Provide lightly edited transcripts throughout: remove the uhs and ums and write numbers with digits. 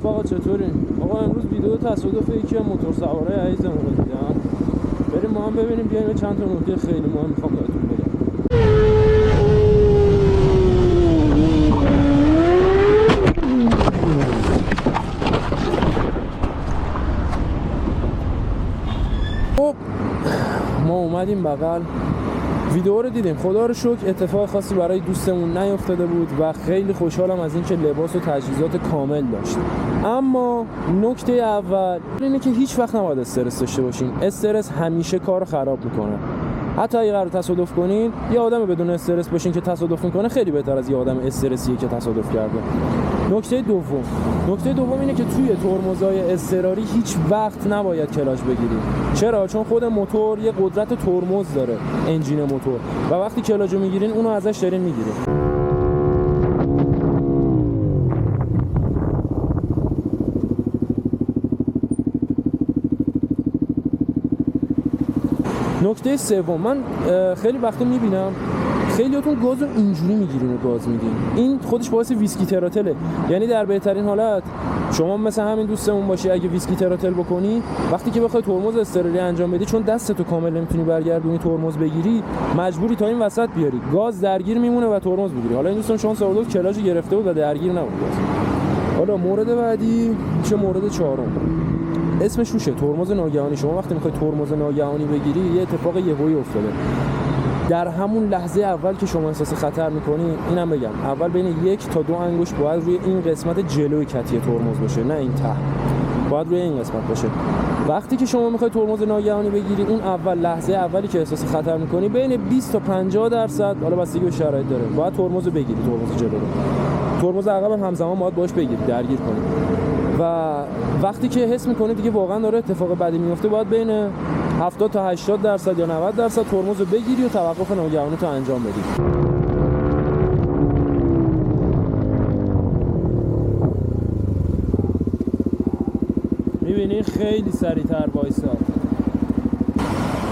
رفقا چطورین؟ آقا امروز ویدیو تصادف یکی از موتور سوارای عزیزمون رو دیدم. بریم ما هم ببینیم، بیایم چند تا نکته خیلی مهم میخوام بهتون بگم. خب ما اومدیم بغل، ویدیو رو دیدیم. خدا رو شکر اتفاق خاصی برای دوستمون نیفتاده بود و خیلی خوشحالم از اینکه لباس و تجهیزات کامل داشت. اما نکته اول اینه که هیچ وقت نباید استرس داشته باشین. استرس همیشه کارو خراب میکنه. حتی اگه قرار تصادف کنین، یه آدم بدون استرس باشین که تصادف میکنه خیلی بهتر از یه آدم استرسیه که تصادف کرده. نکته دوم اینه که توی ترمزهای اضطراری هیچ وقت نباید کلاژ بگیرید. چرا؟ چون خود موتور یه قدرت ترمز داره، انجین موتور، و وقتی کلاژو میگیرین اونو ازش دارین میگیرین. نکته سوم، من خیلی وقتا میبینم خیلیاتون گازو اینجوری میگیرین و گاز میدین. این خودش باعث ویسکی تراتله. یعنی در بهترین حالت شما مثلا همین دوستمون باشی، اگه ویسکی تراتل بکنی، وقتی که بخوای ترمز اضطراری انجام بدی، چون دستتو کامل نمیتونی برگردونی ترمز بگیری، مجبوری تا این وسط بیاری، گاز درگیر میمونه و ترمز میگیری. حالا این دوستم شانس آورد کلاژ گرفته بود و درگیر نبود گاز. حالا مورد بعدی چه؟ مورد چهارم، اسمش روشه، ترمز ناگهانی. شما وقتی میخوای ترمز ناگهانی بگیری، یه اتفاق یهویی افتاده. در همون لحظه اول که شما احساس خطر میکنی، اینم بگم، اول بین 1 تا 2 انگشت باید روی این قسمت جلوی کتی ترمز باشه، نه این ته، باید روی این قسمت باشه. وقتی که شما میخوای ترمز ناگهانی بگیری، اون اول لحظه اولی که احساس خطر میکنی، بین 20 تا 50%، حالا بستگی به شرایط داره، باید ترمز بگیری، ترمز جلو رو. ترمز عقب هم همزمان باید باش بگیری، درگیر کنی. و وقتی که حس میکنی دیگه واقعا داره اتفاق بدی میفته، باید بین 70 تا 80% یا 90% ترمز رو بگیری و توقف ناگهانی تو انجام بدی. میبینی خیلی سریعتر وایساد.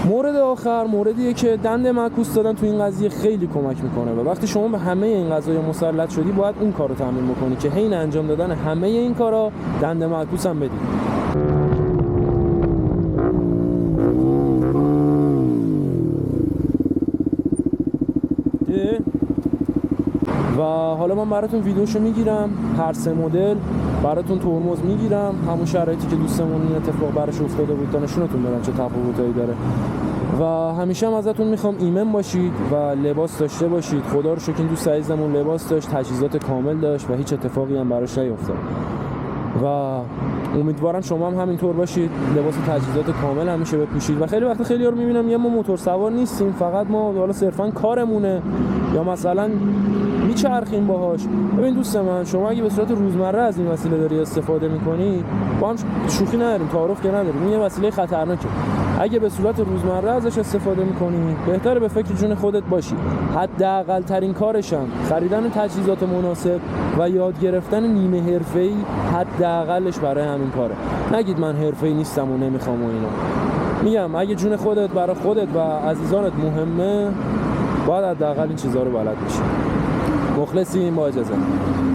مورد آخر، موردیه که دنده معکوس دادن تو این قضیه خیلی کمک میکنه، و وقتی شما به همه این قضايا مسلط شدی، باید اون کارو تمرین بکنی که حین انجام دادن همه این کارا دنده معکوس هم بدی. و حالا من براتون ویدیوشو میگیرم، هر 3 مدل براتون ترمز میگیرم، همون شرایطی که دوستمون این اتفاق براش افتاده بود تا نشونتون بدم چه تفاوتایی داره. و همیشه هم ازتون میخوام ایمن باشید و لباس داشته باشید. خدا رو شکر این دوست عزیزمون لباس داشت، تجهیزات کامل داشت و هیچ اتفاقی هم براش نیفتاد. و امیدوارم شما هم همینطور باشید، لباس و تجهیزات کامل همیشه بپوشید. و خیلی وقت خیلی‌ها رو میبینم ما موتور سوار نیستیم، فقط ما حالا صرفا کارمونه یا مثلا میچرخیم باهاش. ببین دوست من، شما اگه به صورت روزمره از این وسیله داری استفاده میکنی، با هم شوخی نداریم، تعارف که نداریم، این یه وسیله خطرناکه. اگه به صورت روزمره ازش استفاده میکنی، بهتره به فکر جون خودت باشی. حداقل ترین کارش هم خریدن تجهیزات مناسب و یاد گرفتن نیمه حرفه‌ای، حداقلش برای همین کاره. نگید من حرفه‌ای نیستم و نمیخوام و اینا. میگم اگه جون خودت برای خودت و عزیزانت مهمه، باید حداقل این چیزا رو بلد باشی. مخلصیم، با اجازه.